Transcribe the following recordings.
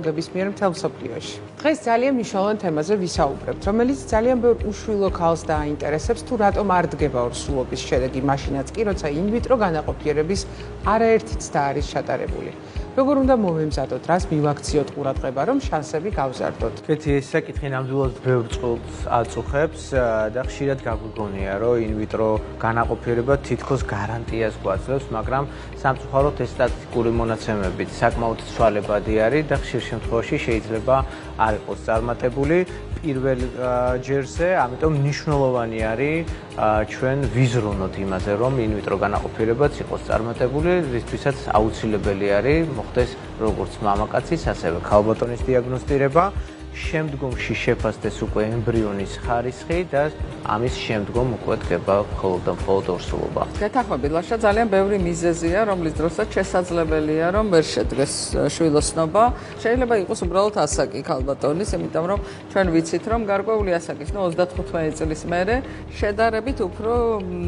გების მიერ მთელ მსოფლიოში. დღეს ძალიან მნიშვნელოვან თემაზე ვისაუბრებთ, რომელიც ძალიან ბევრ უშვილო ქალს დააინტერესებს, თუ რატომ არ დგება ორსულობის შედეგი მაშინაც კი, როცა ინვიტრო განაყოფიერების არაერთიც და არის ჩატარებული. როგორ უნდა მომემზადოთ, რას მივაქციოთ ყურადღება, რომ შანსები გავზარდოთ? კეთი, ეს საკითხი ნამდვილად ბევრ წყვილს აწუხებს და ხშირად გაგვიგონია, რომ ინვიტრო განაყოფიერება თითქოს გარანტიას გვაძლევს, მაგრამ სამწუხაროდ ეს სტატისტიკური მონაცემებით საკმაოდ ცვალებადი არის და ხშირ შემთხვევაში შეიძლება არ იყოს წარმატებული პირველ ჯერზე, ამიტომ მნიშვნელოვანი არის ჩვენ ვიზრუნოთ იმაზე, რომ ინვიტრო განაყოფიერებაც იყოს წარმატებული, რისთვისაც აუცილებელი არის მოხდეს როგორც მამაკაცის, ასევე ქალბატონის დიაგნოსტირება, შემდგომში შეფასდეს უკვე ემბრიონის ხარისხი და ამის შემდგომ უკვე დგება მხოლოდ და მხოლოდ ორსულობა. გეთანხმებით, ლაშა, ძალიან ბევრი მიზეზია, რომლის დროსაც შესაძლებელია, რომ ვერ შედგეს შვილოსნობა. შეიძლება იყოს უბრალოდ ასაკი ქალბატონის, იმიტომ რომ ჩვენ ვიცით, რომ გარკვეული ასაკის, 35 წლის მერე შედარებით უფრო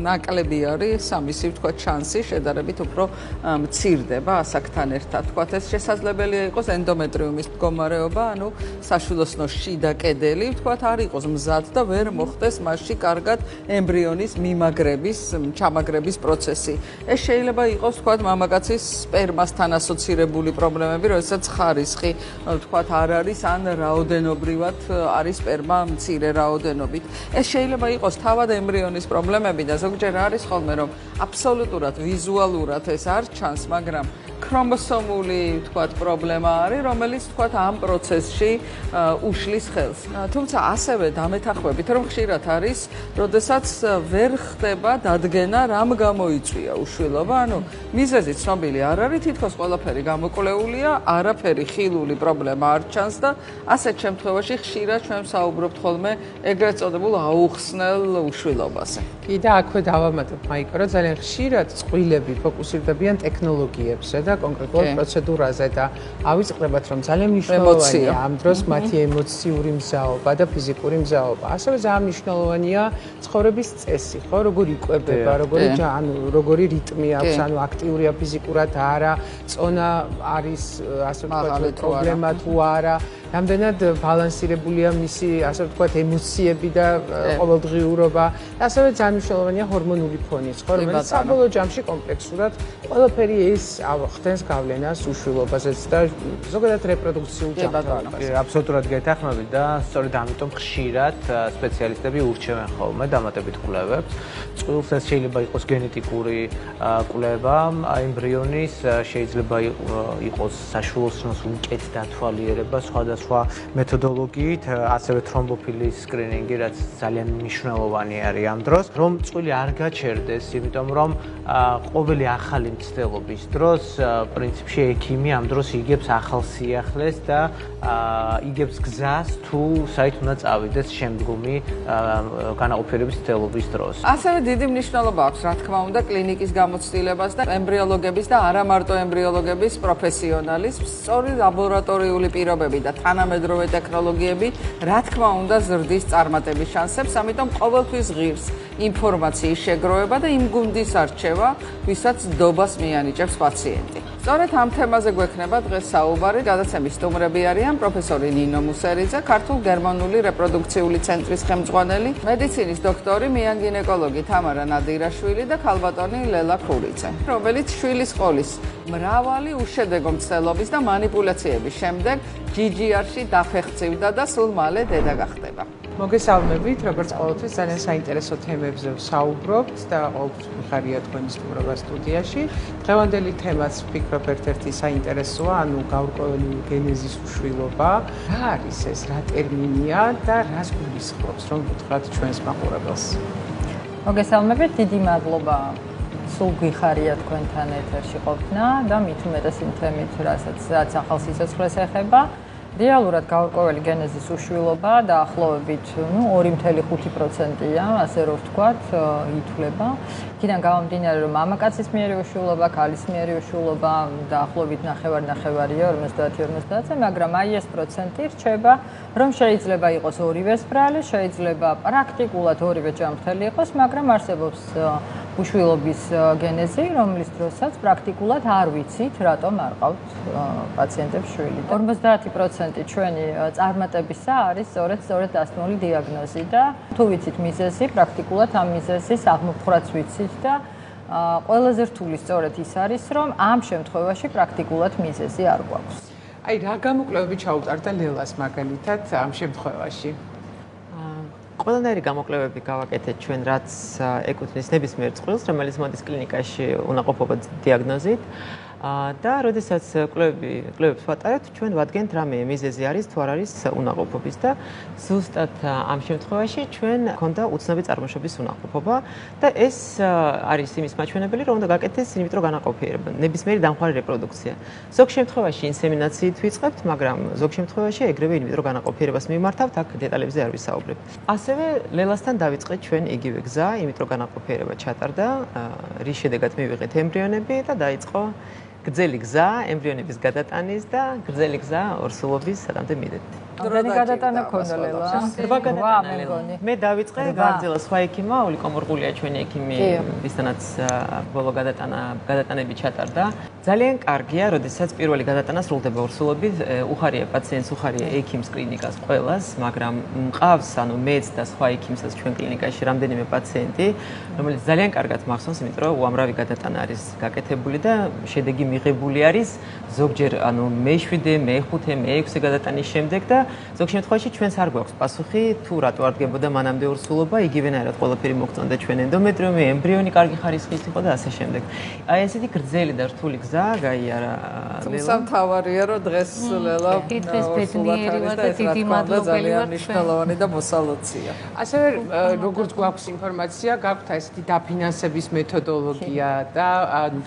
ნაკლები არის სამისი, ვთქვათ, შანსი შედარებით უფრო მცირდება ასაკთან ერთად. ვთქვათ, ეს შესაძლებელია იყოს ენდომეტრიუმის მდგომარეობა, ანუ საშვილოსნო შიდა კედელი, ვთქვათ, არ იყოს მზად და ვერ მოხდეს მასში კარგად ემბრიონის მიმაგრების, ჩამაგრების პროცესი. ეს შეიძლება იყოს, ვთქვათ, მამაკაცის სპერმასთან ასოცირებული პრობლემები, როდესაც ხარისხი, ვთქვათ, არ არის, ან რაოდენობრივად არის სპერმა მცირე რაოდენობით. ეს შეიძლება იყოს თავად ემბრიონის პრობლემები და ზოგჯერ არის ხოლმე, რომ აბსოლუტურად ვიზუალურად ეს არ ჩანს, მაგრამ ქრომოსომული, ვთქვათ, პრობლემა არის, რომელიც, ვთქვათ, ამ პროცესში უშლის ხელს. თუმცა ასევე დამეთანხმებით, რომ ხშირად არის, როდესაც ვერ ხდება დადგენა, რამ გამოიწვია უშვილობა, ანუ მიზეზი ცნობილი არ არის, თითქოს ყველაფერი გამოკვლეულია, არაფერი ხილული პრობლემა არ ჩანს და ასეთ შემთხვევაში ხშირად ჩვენ ვსაუბრობთ ხოლმე ეგრეთ წოდებულ აუხსნელ უშვილობაზე. კი და აქვე დავამატებ, მაიკო, რომ ძალიან ხშირად წყვილები ფოკუსირდებიან ტექნოლოგიებზე და კონკრეტულად პროცედურაზე და ავიწყდებათ, რომ ძალიან მნიშვნელოვანია ამ დროს მათი ემოციური მზაობა და ფიზიკური მზაობა. ასევე ძალიან მნიშვნელოვანია ცხოვრების წესი, ხო, როგორი იკვებება, როგორი რიტმი აქვს, ანუ აქტიურია ფიზიკურად არა, წონა არის, ასე ვთქვათ, პრობლემა თუ არა, რამდენად ბალანსირებულია მისი, ასე ვთქვათ, ემოციები და ყოველდღიურობა. ასევე ძალიან მნიშვნელოვანია ჰორმონული ფონიც, ხო, რომელიც საბოლოო ჯამში კომპლექსურად ყველაფერი ეს ხდენს გავლენას უშვილობაზეც და ზოგადად რეპროდუქციულ ჯანმრთელობაზე. აბსოლუტურად გეთანხმებით და სწორედ ამიტომ ხშირად სპეციალისტები ურჩევენ ხოლმე დამატებით კვლევებს. წყვილს ეს შეიძლება იყოს გენეტიკური კვლევა ემბრიონის, შეიძლება იყოს საშვილოსნოს უკეთ დათვალიერება სხვადასხვა მეთოდოლოგიით, ასევე თრომბოფილის სკრინინგი, რაც ძალიან მნიშვნელოვანი არის ამ დროს, რომ წვილი არ გაჩერდეს, იმიტომ რომ ყოველი ახალი მცდელობის დროს პრინციპში ექიმი ამ დროს იგებს ახალ სიახლეს და იგებს გზას თუ საით უნდა წავიდეს შემდგომი განაყოფიერების მცდელობის დროს. ასევე დიდი მნიშვნელობა აქვს, რა თქმა უნდა, კლინიკის გამოცდილებას და ემბრიოლოგების და არა მარტო ემბრიოლოგების პროფესიონალიზმს, სწორი ლაბორატორიული პირობები და თანამედროვე ტექნოლოგიები, რა თქმა უნდა, ზრდის წარმატების შანსებს, ამიტომ ყოველთვის ღირს ინფორმაციის შეგროვება და იმ გუნდის არჩევა, ვისაც დობას მიანიჭებს პაციენტი. სწორედ ამ თემაზე გვექნება დღეს საუბარი, გადაცემის სტუმრები არიან პროფესორი ნინო მუსერიძე, ქართულ გერმანული რეპროდუქციული ცენტრის ხელმძღვანელი, მედიცინის დოქტორი, მიან-გინეკოლოგი თამარა ნადირაშვილი და ქალბატონი ლელა ქურიძე, რომელიც შვილის ყოლის მრავალი უშედეგო მცდელობის და მანიპულაციების შემდეგ GGR-ში დაფეხმძიმდა და სულ მალე დედა გახდება. მოგესალმებით, როგორც ყოველთვის ძალიან საინტერესო თემებზე ვსაუბრობთ და ყოველთვის მიხარია თქვენი სტუმრობა სტუდიაში. დღევანდელი თემაც ვფიქრობ ერთ-ერთი საინტერესოა, ანუ გაურკვეველი გენეზის უშვილობა. რა არის ეს, რა ტერმინია და რას გულისხმობს, რომ გითხრათ ჩვენს მაყურებელს? მოგესალმებით, დიდი მადლობა. სულ გვიხარია თქვენთან ეთერში ყოფნა და მით უმეტეს იმ თემით, რაც ახალ სიცოცხლეს ეხება. რეალურად გაურკვეველი გენეზის უშვილობა დაახლოებით 2.5%-ია, ასე რომ ვთქვათ, ითვლება. იქიდან გამომდინარე, რომ მამაკაცის მიერი უშვილობა, ქალის მიერი უშვილობა დაახლოებით 9.5-ია 50-50-ზე, მაგრამ აი ეს პროცენტი რჩება, რომ შეიძლება იყოს ორივე სბრალი, შეიძლება პრაქტიკულად ორივე ჯანმრთელი იყოს, მაგრამ არსებობს უშვილობის გენეზი, რომლის დროსაც პრაქტიკულად არ ვიცით, რატომ არ ყავთ პაციენტებს შვილი. 50% ჩვენი წარმატებისა არის სწორედ დასმული დიაგნოზი და თუ ვიცით მიზეზი, პრაქტიკულად ამ მიზეზის აღმოფხვრაც ვიცით და ყველაზე რთული სწორედ ის არის, რომ ამ შემთხვევაში პრაქტიკულად მიზეზი არ გვაქვს. აი, რა გამოკვლევები ჩაუტარდა ლელას მაგალითად ამ შემთხვევაში? ყველანაირი გამოკვლევები გავაკეთეთ ჩვენ, რაც ეკუთვნის ნებისმიერ წყვილს, რომელიც მოდის კლინიკაში უნაყოფობად დიაგნოზით. და როდესაც კვლევებს ვატარებთ, ჩვენ ვადგენთ რამე მიზეზი არის თუ არ არის უნაყოფობის და ზუსტად ამ შემთხვევაში ჩვენ გვქონდა უცნობი წარმოშობის უნაყოფობა და ეს არის იმის მაჩვენებელი, რომ უნდა გაკეთდეს ინვიტრო განაყოფიერება, ნებისმიერი დამხმარე რეპროდუქცია. ზოგ შემთხვევაში ინსემინაციით ვიწყებთ, მაგრამ ზოგ შემთხვევაში ეგრევე ინვიტრო განაყოფიერებას მიმართავთ, აქ დეტალებზე არ ვისაუბრებ. ასევე ლელასთან დავიწყეთ ჩვენ იგივე გზა, ინვიტრო განაყოფიერება ჩატარდა, რის შედეგად მივიღეთ ემბრიონები და დაიწყო გრძელი გზა ემბრიონების გადატანის და გრძელი გზა ორსულობის სანამდე მიდეთ. რამდენი გადატანა ქონდა ლელა? 8 გადატანა. მე დავიწყე გააგრძელა სხვა ექიმმა, ოლიკო მორღულია ჩვენი ექიმი, ვისთანაც ბოლო გადატანები ჩატარდა. ძალიან კარგია, როდესაც პირველი გადატანა სრულდება ორსულობით, უხარია პაციენტს, უხარია ექიმს, კლინიკას, ყველას, მაგრამ მყავს, მეც და სხვა ექიმსაც ჩვენ კლინიკაში რამდენიმე პაციენტი, რომელიც ძალიან კარგად მახსოვს, იმიტომ რომ უამრავი გადატანა არის გაკეთებული და შედეგი მიღებული არის ზოგჯერ მე-7, მე-5, მე-6 გადატანის შემდეგ და ზოგ შემთხვევაში ჩვენს არ გვაქვს პასუხი თუ რატო არ დგებოდა მანამდე ორსულობა, იგივენაირად ყველაფერი მოგწონდა ჩვენ ენდომეტრიუმი, ემბრიონი კარგი ხარისხის იყო და ასე შემდეგ. აი ესეთი გრძელი და რთული გზა გაიარა ლელა. მთავარია რომ დღეს ლელა კითხვის ბედნიერი ვარ და დიდი მადლობელი ვარ მნიშვნელოვანი და მოსალოდზია. ასევე როგორც გვაქვს ინფორმაცია, გაქვთ ესეთი დაფინანსების მეთოდოლოგია და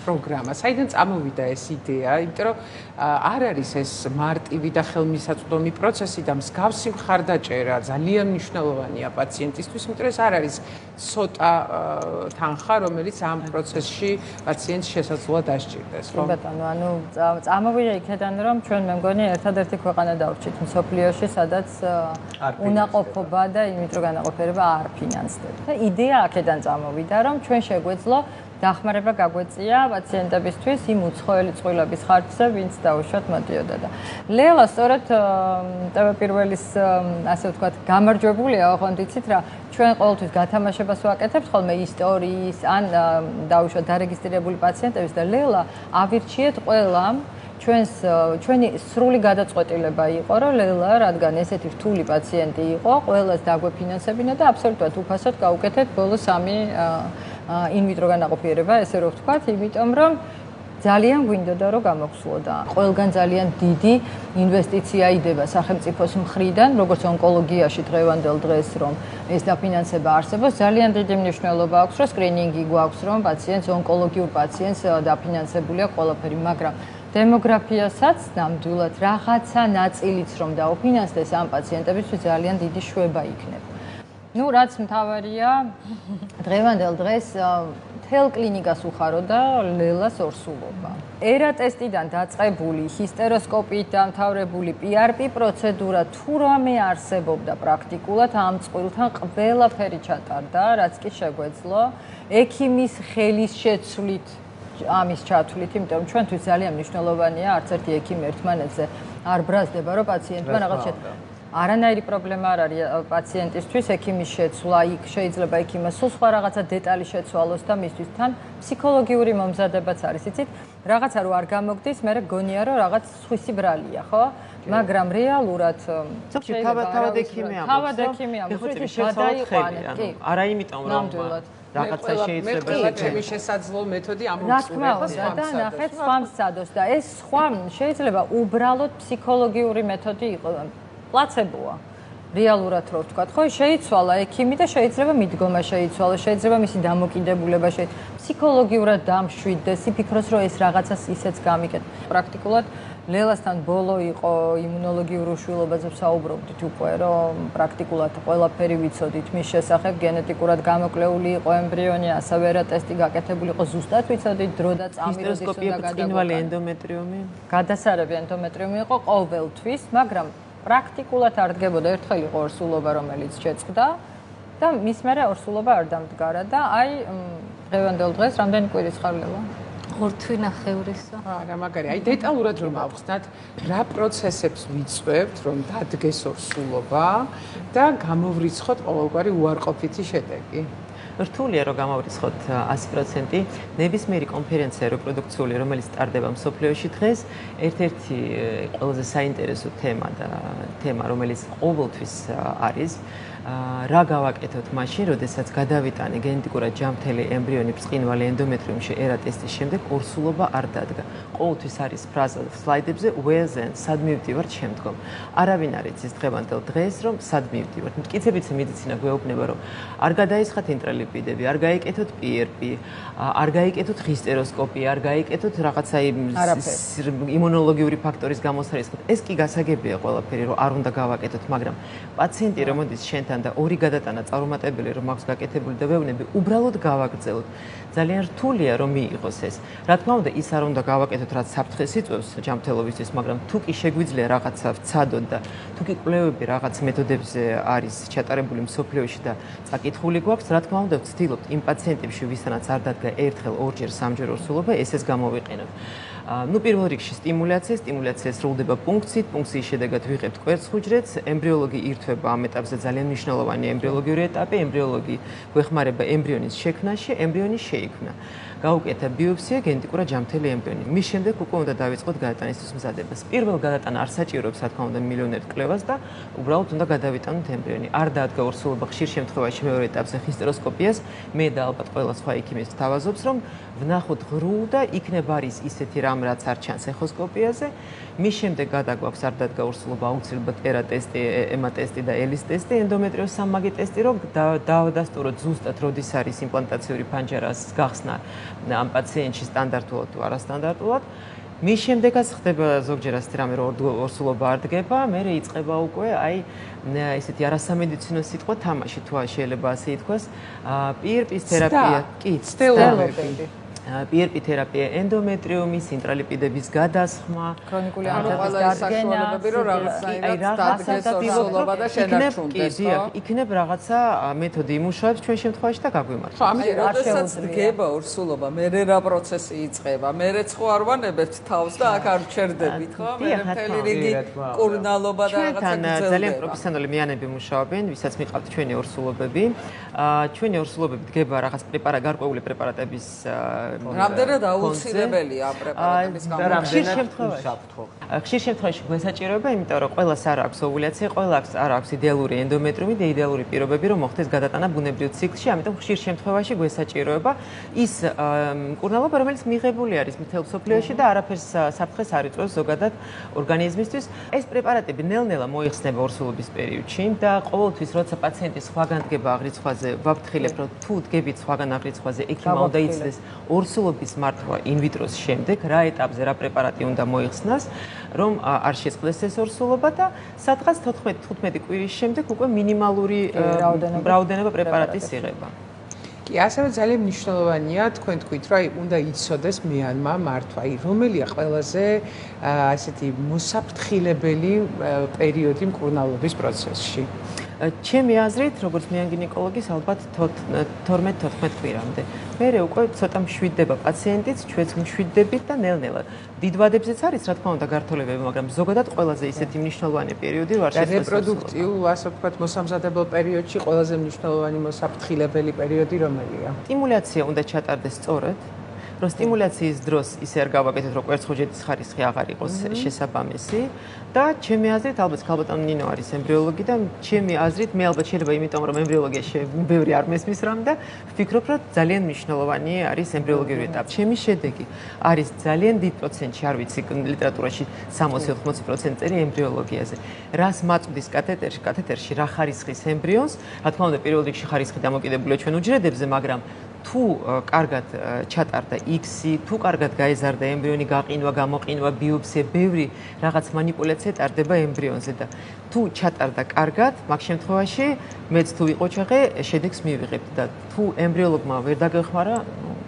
პროგრამა. საიდან წამოვიდა ეს იდეა? იმიტომ რომ არ არის ეს მარტივი და ხელმისაწვდომი პროცესი და მსგავსი მხარდაჭერა ძალიან მნიშვნელოვანია პაციენტისთვის, იმიტომ რომ ეს არ არის ცოტა თანხა, რომელიც ამ პროცესში პაციენტს შესაძლოა დასჭირდეს, ხო? ბატონო, წამოვიდა იქიდან, რომ ჩვენ მე მგონი ერთადერთი ქვეყანა დავრჩით მსოფლიოში, სადაც უნაყოფობა და ინვიტრო განაყოფიერება არ ფინანსდება. და იდეა აქედან წამოვიდა, რომ ჩვენ შეგვეძლო დახმარება გაგვეწია პაციენტებისთვის იმ უცხოელი წყვილების ხარჯზე, ვინც დაუშვათ მოდიოდა და ლელა სწორედ პირველის ასე ვთქვათ, გამარჯვებულია, ოღონდ იცით რა, ჩვენ ყოველთვის გათამაშებას ვაკეთებთ ხოლმე ისტორიის ან დაუშვათ დარეგისტრირებული პაციენტების და ლელა ავირჩიეთ ყველამ ჩვენი სრული გადაწყვეტილება იყო, რომ ლელა, რადგან ესეთი რთული პაციენტი იყო, ყველას დაგვეფინანსებინა და აბსოლუტურად უფასოდ გავუკეთეთ ბოლო 3 ინვიტრო განაყოფიერება, ესე რომ ვთქვათ, იმიტომ რომ ძალიან გვინდოდა რომ გამოგსვლოდა. ყველგან ძალიან დიდი ინვესტიცია იდება სახელმწიფოს მხრიდან, როგორც ონკოლოგიაში დღევანდელ დღეს, რომ ეს დაფინანსება არსებობს, ძალიან დიდი მნიშვნელობა აქვს, რომ სკრინინგი გვაქვს, რომ პაციენტს, ონკოლოგიურ პაციენტს დაფინანსებული აქვს ყველაფერი, მაგრამ დემოგრაფიასაც ნამდვილად რაღაცა ნაწილიც რომ დაუფინანსდეს ამ პაციენტებისთვის ძალიან დიდი შვება იქნება. ნუ რაც მთავარია, დღევანდელ დღეს მთელ კლინიკას უხაროდა ლელას ორსულობა. ერა ტესტიდან დაწყებული, ჰისტეროსკოპიით დამთავრებული PRP პროცედურა თუ რამე არსებობდა პრაქტიკულად ამ წყვილთან ყველაფერი ჩატარდა, რაც კი შეგვეძლო, ექიმის ხელის შეცვლით ამის ჩათვლით, იმიტომ რომ ჩვენთვის ძალიან მნიშვნელოვანია, არც ერთი ექიმი ერთმანეთზე არ ბრაზდება, რომ პაციენტმა რაღაც არანაირი პრობლემა არ არის პაციენტისთვის, ექიმის შეცვლა, იქ შეიძლება ექიმმა სულ სხვა რაღაცა დეტალი შეცვალოს და მისთვის თან ფსიქოლოგიური მომზადებაც არის, იცით? რაღაცა რო არ გამოგდის, მე გონია რომ რაღაც სხვისი ბრალია, ხო? მაგრამ რეალურად თავად ექიმი ამბობს. თავად ექიმი ამბობს, რომ გადაიყვანეთ, კი. არა იმიტომ რომ რაღაცა შეიძლება ჩემი შესაძლო მეთოდი ამოვსწრე ხო სხვა და ნახეთ სხვა მსადოს და ეს სხვა შეიძლება უბრალოდ ფსიქოლოგიური მეთოდი იყოს. პლაცებოა. რეალურად რო ვთქვათ, ხო, შეიცვალა ექიმი და შეიძლება მიდგომა შეიცვალა, შეიძლება მისი დამოკიდებულება ფსიქოლოგიურად დამშვიდდეს, იფიქროს, რომ ეს რაღაცას ისეც გამიკეთ. პრაქტიკულად ლელასთან ბოლო იყო იმუნოლოგიურ უშვილობაზე ვსაუბრობდით უკვე, რომ პრაქტიკულად ყველაფერი ვიცოდით მის შესახებ, გენეტიკურად გამოკვლეული იყო ემბრიონი, ასევე რა ტესტი გაკეთებული იყო, ზუსტად ვიცოდით დრო და წამიროდის უნდა გადაგოყო. ბრწყინვალე ენდომეტრიუმი. გადასარევი ენდომეტრიუმი იყო ყოველთვის, მაგრამ პრაქტიკულად არ დგებოდა, ერთხელ იყო ორსულობა, რომელიც შეწყდა და მის მერე ორსულობა არ დამდგარა და აი დღევანდელ დღეს რამდენი კვირის ხარვლა? 2 თვი ნახევრისა. არა, მაგარი. აი დეტალურად რომ ავხსნათ, რა პროცესებს ვიწვევთ, რომ დადგეს ორსულობა და გამოვრიცხოთ ყოველგვარი უარყოფითი შედეგი. რთულია რომ გამოვრიცხოთ 100%. ნებისმიერი კონფერენცია რეპროდუქციული, რომელიც ტარდება მსოფლიოში დღეს, ერთ-ერთი ყველაზე საინტერესო თემა, რომელიც ყოველთვის არის, რა გავაკეთოთ მაშინ, როდესაც გადავიტანე გენეტიკურად ჯანმრთელი ემბრიონი ბრწყინვალე ენდომეტრიუმში ერა ტესტის შემდეგ ორსულობა არ დადგა. ყოველთვის არის ფრაზა სლაიდებზე where's and სად მივდივართ შემდგომ. არავინ არ იცის დღევანდელ დღეს რომ სად მივდივართ. მტკიცებითი მედიცინა გვეუბნება რომ არ გადაისხათ ინტრალიპიდები, არ გაიკეთოთ PRP, არ გაიკეთოთ ჰისტეროსკოპია, არ გაიკეთოთ რაღაცა იმუნოლოგიური ფაქტორის გამოსარისხად. ეს კი გასაგებია ყველაფერი რომ არ უნდა გავაკეთოთ, მაგრამ პაციენტი რომ მოდის შენთან და ორი გადატანა წარუმატებელი რომ აქვს გაკეთებული და ვეუბნები, უბრალოდ გავაგრძელოთ. ძალიან რთულია რომ მიიღოს ეს. რა თქმა უნდა, ის არ უნდა გავაკეთოთ, რაც საფრთხეს იწვევს ჯანმრთელობისთვის, მაგრამ თუ კი შეგვიძლია რაღაცა ვცადოთ და თუ კი კვლევები რაღაც მეთოდებზე არის ჩატარებული მსოფლიოში და წაკითხული გვაქვს, რა თქმა უნდა, ვცდილობთ იმ პაციენტებში, ვისთანაც არ დადგა ერთხელ, ორჯერ, სამჯერ ორსულობა, ეს გამოვიყენოთ. პირველ რიგში სტიმულაცია სრულდება პუნქციით, პუნქციის შედეგად ვიღებთ კვერცხუჯრედს, ემბრიოლოგი ირთვება ამ ეტაპზე ძალიან მნიშვნელოვანი ემბრიოლოგიური ეტაპი, ემბრიოლოგი გვეხმარება ემბრიონის შექმნაში, ემბრიონი შეიქმნა. გაუკეთა ბიოპსია, გენეტიკურად ჯანმრთელი ემბრიონი. მის შემდეგ უკვე უნდა დავიწყოთ გადატანისთვის მზადებას. პირველ გადატანა არ საჭიროებს, რა თქმა უნდა, მილიონერ კვლევას და უბრალოდ უნდა გადავიტანოთ ემბრიონი. არ დადგა ორსულობა ხშირ შემთხვევაში მეორე ეტაპზე ჰისტეროსკოპიას, მე და ალბათ ყველა სხვა ექიმი სთავაზობს, რომ ვნახოთ ღრუ და იქნებ არის ისეთი რამ, რაც არ ჩანს ეხოსკოპიაზე. მის შემდეგ გადაგვაქვს არ დადგა ორსულობა, აუცილებლად ერა ტესტი, ემა ტესტი და ელის ტესტი, ენდომეტრიოს სამმაგი ტესტი, რომ დავადასტუროთ ზუსტად როდის არის იმპლანტაციური ფანჯარას გახსნა ამ პაციენტში სტანდარტულად თუ არასტანდარტულად. მის შემდეგაც ხდება ზოგჯერ ასეთი რამე, რომ ორსულობა არ დგება, მერე იწყება უკვე ესეთი არასამედიცინო სიტყვა თამაში, თუ შეიძლება ასე ითქვას, PRP-ის თერაპია, კი, ცდელობები. PRP თერაპია, ენდომეტრიუმის, ინტრალიპიდების გადასხმა, ქრონიკული ანემიების საშუალებები, რომ რაღაცა ორსულობა და შენარჩუნდეს, ხო? იქნებ რაღაცა მეთოდი იმუშავებს ჩვენ შემთხვევაში და გაგვიმართებს. ხო, ამიტომ როდესაც დგება ორსულობა, მერე რა პროცესი იწყება? მერე ხო არ ვანებებთ თავს და აქ არ ვჩერდებით, ხო? მერე მთელი რიგი კურნალობა და რაღაცა გრძელდება. ძალიან პროფესიონალი მიანები მუშაობენ, ვისაც მიყავთ ჩვენი ორსულობები. ჩვენი ორსულობები დგება რაღაც გარკვეული პრეპარატების რამდენად აუცილებელია ამ პრეპარატების გამოყენება? ხშირ შემთხვევაში გვესაჭიროება, იმიტომ რომ ყველას არ აქვს ოვულაცია, ყველას არ აქვს იდეალური ენდომეტრიუმი და იდეალური პირობები, რომ მოხდეს გადატანა ბუნებრივ ციკლში, ამიტომ ხშირ შემთხვევაში გვესაჭიროება ის მკურნალობა, რომელიც მიღებული არის მთელ მსოფლიოში და არაფერს საფრთხეს არ იწვევს ზოგადად ორგანიზმისთვის. ეს პრეპარატები ნელ-ნელა მოიხსნება ორსულობის პერიოდში და ყოველთვის, როცა პაციენტი სხვაგან დგება აღრიცხვაზე, ვაფრთხილებ, რომ თუ დგებით სხვაგან აღრიცხვაზე, ექიმმა უნდა იცდეს ორსულობის მართვა ინვიტროს შემდეგ, რა ეტაპზე რა პრეპარატი უნდა მოიხსნას, რომ არ შეწყდეს ეს ორსულობა და სადღაც 14-15 კვირის შემდეგ უკვე მინიმალური რაოდენობა პრეპარატის იღება. კი, ასევე ძალიან მნიშვნელოვანია თქვენ თქვით, რომ უნდა იცოდეს მეანმა მართვა, რომელია ყველაზე ასეთი მოსაფრთხილებელი პერიოდი მკურნალობის პროცესში. ჩემი აზრით, როგორც მეანგინეკოლოგის, ალბათ 12-14 კვირამდე. მერე უკვე ცოტა მშვიდდება პაციენტიც, ჩვენც მშვიდდებით და ნელ-ნელა. დიდ ვადებზეც არის, რა თქმა უნდა, გართოლებები, მაგრამ ზოგადად ყველაზე ისეთი მნიშვნელოვანი პერიოდი ვარ შეცდოს. რეპროდუქტიულ, ასე ვთქვათ, მოსამზადებელ პერიოდში ყველაზე მნიშვნელოვანი მოსაფრთხილებელი პერიოდი რომელია? სტიმულაცია უნდა ჩატარდეს სწორად. რომ სტიმულაციის დროს ისე არ გავაკეთოთ, რომ კვერცხუჯრედის ხარისხი აღარ იყოს შესაბამისი და ჩემი აზრით, ალბათ ქალბატონი ნინო არის ემბრიოლოგი და ჩემი აზრით, მე ალბათ შეიძლება იმიტომ, რომ ემბრიოლოგიაში ბევრი არ მესმის რამ და ვფიქრობ, რომ ძალიან მნიშვნელოვანი არის ემბრიოლოგიური ეტაპი. ჩემი შედეგი არის ძალიან დიდ პროცენტში, არ ვიცი, ლიტერატურაში 60-80% წერი ემბრიოლოგიაზე. რას მაწვდის კათეტერში რა ხარისხის ემბრიონს, რა თქმა უნდა, პირველ რიგში ხარისხი დამოკიდებულია ჩვენ უჯრედებზე, მაგრამ თუ კარგად ჩატარდა X-ი, თუ კარგად გაეზარდა ემბრიონი, გაყინვა, გამოყინვა, ბიოპსია, ბევრი რაღაც манипуляცია ტარდება ემბრიონზე და თუ ჩატარდა კარგად, მაგ შემთხვევაში მეც თუ ვიყო ჩაღე, შედეგს მივიღებთ და თუ ემბრიოლოგმა ვერ დაგეხმარა,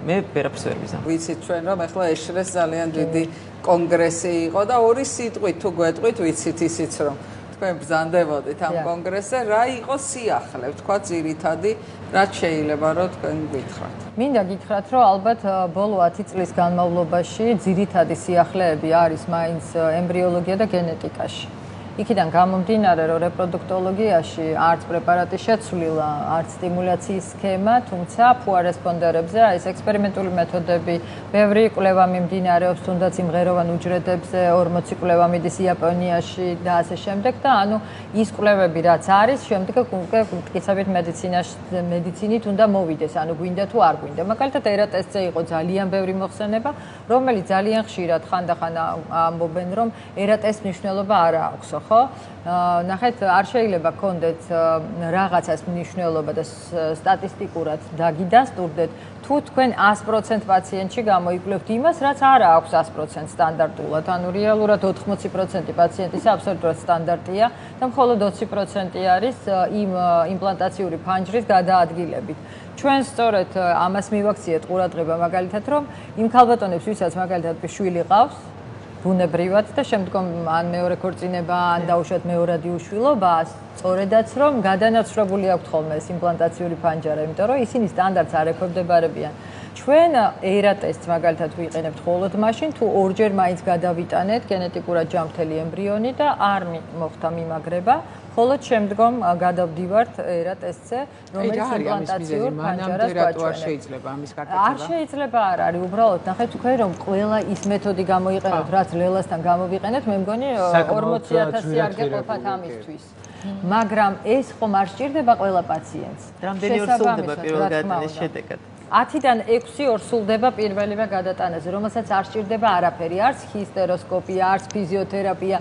მე ვერაფერს ვერ ვიზამ. ვიცით ჩვენ რომ ახლა ეშრეს ძალიან დიდი კონგრესი იყო და ორი სიტყვით თუ გვეტყვით, ვიცით ისიც რომ თქვენ ბრძანდებოდით ამ კონგრესზე, რა იყო სიახლე, თქვა ძირითადი, რაც შეიძლება რომ თქვენ გითხრათ. მინდა გითხრათ, რომ ალბათ ბოლო 10 წლის განმავლობაში ძირითადი სიახლეები არის მაინც ემბრიოლოგია და გენეტიკაში. იქიდან გამომდინარე, რომ რეპროდუქტოლოგიაში არც პრეპარატი შეცვლილა, არც სტიმულაციის სქემა, თუმცა ფუარესპონდერებზე, ეს ექსპერიმენტული მეთოდები, ბევრი კვლევა მიმდინარეობს, თუნდაც იმღეროვან უჯრედებზე, 40 კვლევა მიდის იაპონიაში და ასე შემდეგ და ანუ ის კვლევები რაც არის, შემდეგ უკვე მტკიცებით მედიცინით უნდა მოვიდეს, ანუ გვინდა თუ არ გვინდა. მაგალითად, ერატესზე იყო ძალიან ბევრი მოხსენება, რომელიც ძალიან ხშირად ხანდახან ამბობენ, რომ ერატეს მნიშვნელობა არ აქვს. ხო? ნახეთ, არ შეიძლება გქონდეთ რაღაცას მნიშვნელობა და სტატისტიკურად დაგიდასტურდეთ, თუ თქვენ 100% პაციენტში გამოიკვლევთ იმას, რაც არ აქვს 100% სტანდარტულად. ანუ რეალურად 80% პაციენტის აბსოლუტურად სტანდარტია და მხოლოდ 20% არის იმ იმპლანტაციური ფანჯრის გადაადგილებით. ჩვენ სწორედ ამას მივაქციეთ ყურადღება მაგალითად, რომ იმ ქალბატონებს, ვისაც მაგალითად შვილი ყავს, ბუნებრივად და შემდგომ ან მეორე ქორწინება, ან დაუშვათ მეორადი უშვილობა, სწორედაც რომ გადანაცვლებული აქვთ ხოლმე ეს იმპლანტაციური ფანჯარა, იმიტომ რომ ისინი სტანდარტს არ ექვემდებარებიან. ჩვენ ერატესტს მაგალითად ვიყენებთ მხოლოდ მაშინ, თუ ორჯერ მაინც გადავიტანეთ გენეტიკურად ჯანმრთელი ემბრიონი და არ მოხდა მიმაგრება. ხოლო შემდგომ გადავდივართ ერატესტზე, რომელიც იმპლანტაციურ ფანჯარას გვაჩვენებს. შეიძლება ამის გაკეთება? არ შეიძლება არ არის, უბრალოდ ნახეთ თქვენ რომ ყველა ის მეთოდი გამოიყენოთ, რაც ლელასთან გამოვიყენეთ, მე მგონი 40,000 არ გეყოფათ ამისთვის. მაგრამ ეს ხომ არ სჭირდება ყველა პაციენტს. რამდენი ორ სრულდება პირველ გადატანის შედეგად? 10-დან 6 ორ სრულდება პირველივე გადატანაზე, რომელსაც არ სჭირდება არაფერი, არც ჰისტეროსკოპია, არც ფიზიოთერაპია.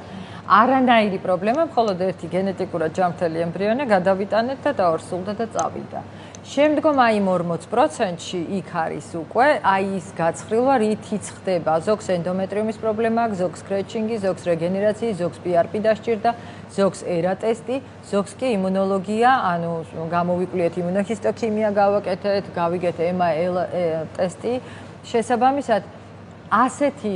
არანაირი პრობლემა, მხოლოდ ერთი გენეტიკურად ჯანმრთელი ემბრიონი გადავიტანეთ და დაორსულდა და წავიდა. შემდგომ აი 40%-ში იქ არის უკვე აი ის გაცხრილვა, რითიც ხდება. ზოგს ენდომეტრიუმის პრობლემა აქვს, ზოგს სკრეჩინგი, ზოგს რეგენერაცია, ზოგს PRP დასჭირდა, ზოგს ერატესტი, ზოგს კი იმუნოლოგია, ანუ გამოვიკვლიეთ იმუნოჰისტოქიმია გავაკეთეთ, გავიგეთ MAL ტესტი. შესაბამისად ასეთი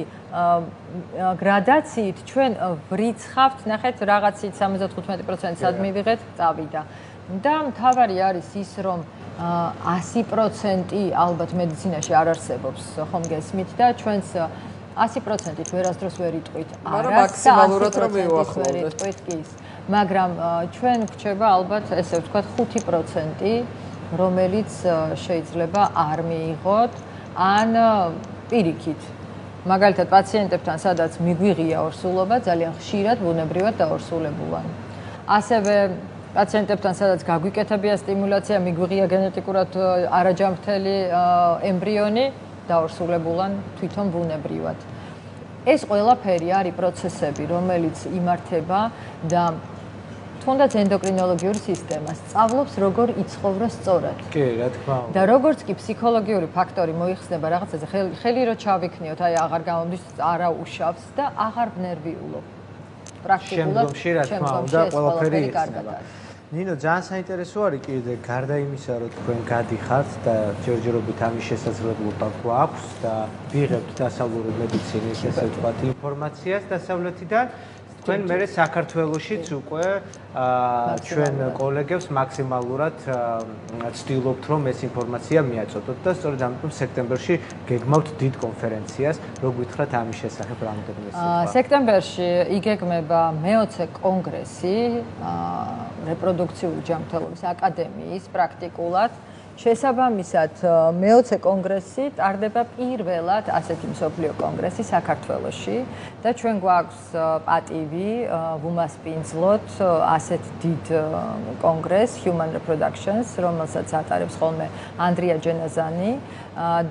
გრადაციით ჩვენ ვრიცხავთ, ნახეთ, რაღაცით 75%-ად სად მივიღეთ, წავიდა. და მთავარი არის ის, რომ 100% ალბათ მედიცინაში არ არსებობს, ხომ გესმით და ჩვენს 100%-ით ვერასდროს ვერ იტყვით. მაგრამ მაქსიმალურად რომ მივახმოვოთ. მაგრამ ჩვენ გვჩება ალბათ, ესე ვთქვათ, 5%, რომელიც შეიძლება არ მიიღოთ, ან პირიქით. მაგალითად, პაციენტებთან, სადაც მიგვიღია ორსულობა, ძალიან ხშირად ბუნებრივად დაორსულებულან. ასევე პაციენტებთან, სადაც გაგვიკეთებია სტიმულაცია, მიგვიღია გენეტიკურად არაჯანმრთელი ემბრიონი, დაორსულებულან თვითონ ბუნებრივად. ეს ყველაფერი არის პროცესები, რომელიც იმართება და თუნდაც ენდოკრინოლოგიური სისტემა სწავლობს, როგორ იცხოვროს სწორად. კი, რა თქმა უნდა. და როგორც კი ფსიქოლოგიური ფაქტორი მოიხსნება რაღაცაზე, ხელი რო ჩავიქნიოთ, აი აღარ გამომდის, არა უშავს და აღარ ნერვიულობ. პრაქტიკულად შემდგომში რა თქმა უნდა, ყველაფერი იქნება. ნინო, ძალიან საინტერესო არის კიდე გარდა იმისა, რომ თქვენ გადიხართ და ჯერჯერობით ამის შესაძლებლობა გვაქვს და ვიღებთ დასავლური მედიცინის ესე ვთქვათ ინფორმაციას დასავლეთიდან. თქვენ მერე საქართველოშიც უკვე ჩვენ კოლეგებს მაქსიმალურად ცდილობთ, რომ ეს ინფორმაცია მიაწოდოთ და სწორედ ამიტომ სექტემბერში გეგმავთ დიდ კონფერენციას, რო გითხრათ ამის შესახებ რამდენიმე სიტყვა. სექტემბერში იგეგმება მე-20 კონგრესი რეპროდუქციული ჯანმრთელობის აკადემიის პრაქტიკულად. შესაბამისად, მე-20 კონგრესი ტარდება პირველად ასეთი მსოფლიო კონგრესი საქართველოში და ჩვენ გვაქვს პატივი ვუმასპინძლოთ ასეთ დიდ კონგრესს Human Reproductions, რომელსაც ატარებს ხოლმე ანდრია ჯენაზანი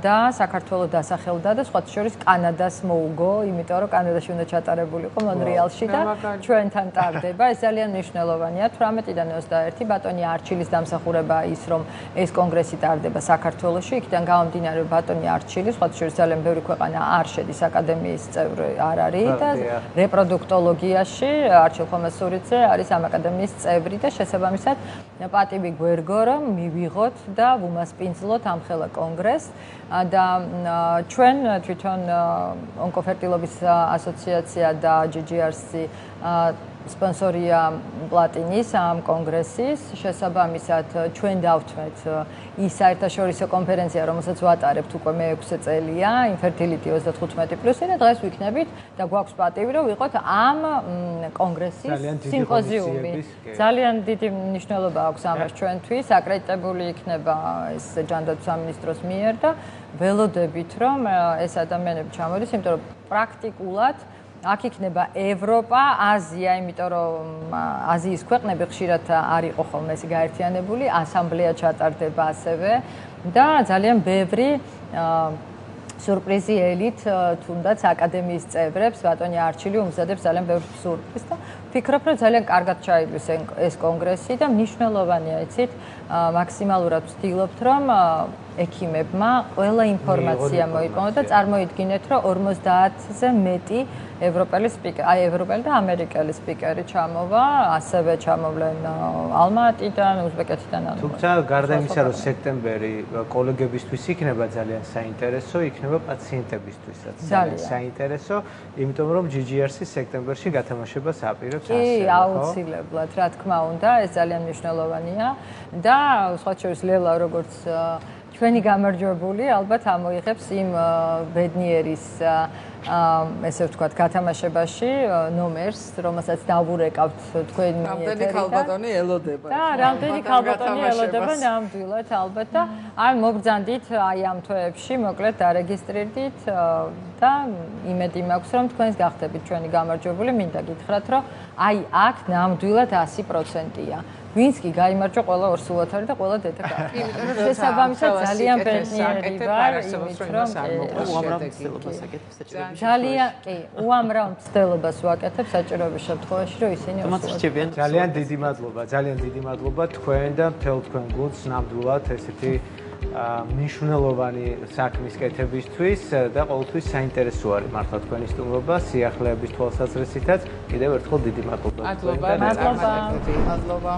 და საქართველოს დასახელდა და სხვათა შორის კანადას მოუგო, იმიტომ რომ კანადაში უნდა ჩატარებულიყო მონრეალში და ჩვენთან ტარდება. ეს ძალიან მნიშვნელოვანია. 18-დან 21 ბატონი არჩილის დამსახურება ის, რომ ეს კონგრესი ტარდება საქართველოში, იქიდან გამომდინარე ბატონი არჩილი, სხვათა შორის ძალიან ბევრი ქვეყანა არ შედის აკადემიის წევრი არ არის და რეპროდუქტოლოგიაში არჩილ ხომასურიძე არის ამ აკადემიის წევრი და შესაბამისად პატივი გვერგო რომ მივიღოთ და ვუმასპინძლოთ ამ ხელა კონგრესს და ჩვენ თვითონ ონკოფერტილობის ასოციაცია და GGRC სპონსორია პლატინის ამ კონგრესის. შესაბამისად, ჩვენ დავთმეთ ის საერთაშორისო კონფერენცია, რომელსაც ვატარებთ უკვე მე-6 წელია, Infertility 35+, და დღეს ვიქნებით და გვაქვს პატივი, რომ ვიყოთ ამ კონგრესის სიმპოზიუმი. ძალიან დიდი მნიშვნელობა აქვს ამას ჩვენთვის. აკრედიტებული იქნება ეს ჯანდაცვის სამინისტროს მიერ და ველოდებით, რომ ეს ადამიანები ჩამოდის, იმიტომ რომ პრაქტიკულად აქ იქნება ევროპა, აზია, იმიტომ რომ აზიის ქვეყნები ხშირად არ იყო ხოლმე ესე გაერთიანებული, ასამბლეა ჩატარდება ასევე და ძალიან ბევრი სურპრიზი ელით თუნდაც აკადემიის წევრებს, ბატონი არჩილი უმზადებს ძალიან ბევრ სურპრიზს და ვფიქრობ, რომ ძალიან კარგად ჩაიგდეს ეს კონგრესი და მნიშვნელოვანია, იცით, მაქსიმალურად ვცდილობთ, რომ ექიმებმა ყველა ინფორმაცია მოიპოვონ და წარმოიდგინეთ, რომ 50-ზე მეტი ევროპელი და ამერიკელი სპიკერი ჩამოვა, ასევე ჩამოვლენ ალმატიდან, უზბეკეთიდან. თუმცა გარდა იმისა, რომ სექტემბერი კოლეგებისთვის იქნება ძალიან საინტერესო, იქნება პაციენტებისთვისაც ძალიან საინტერესო, იმიტომ რომ GGRC სექტემბერში გათამაშებას აპირებს ასევე. კი, აუცილებლად, რა თქმა უნდა, ეს ძალიან მნიშვნელოვანია და სხვა შორის ლელა როგორც ჩვენი გამარჯვებული ალბათ ამოიღებს იმ ბედნიერის ესე ვთქვათ გათამაშებაში ნომერს, რომელსაც დავურეკავთ თქვენი ეთერი. რამდენი ქალბატონი ელოდება. და რამდენი ქალბატონი ელოდება ნამდვილად ალბათ და არ მოგბრძანდით აი ამ თვეებში, მოკლედ დარეგისტრირდით და იმედი მაქვს, რომ თქვენს გახდებით ჩვენი გამარჯვებული. მინდა გითხრათ, რომ აი აქ ნამდვილად 100%-ია. ვინც კი გაიმარჯვა ყველა ორსულათარი და ყველა დედა გააკეთა. შესაბამისად ძალიან ბედნიერი ვარ, იმით რომ უამრავ მცდელობას აკეთებს საჭიროების ძალიან კი, უამრავ მცდელობას ვაკეთებ საჭიროების შემთხვევაში, რომ ისინი მოსწრებიან. ძალიან დიდი მადლობა თქვენ და მთელ თქვენ გუნდს ნამდვილად ესეთი მნიშვნელოვანი საქმის კეთებისთვის და ყოველთვის საინტერესო არის მართლა თქვენი სტუმრობა, სიახლეების თვალსაზრისითაც. კიდევ ერთხელ დიდი მადლობა. მადლობა.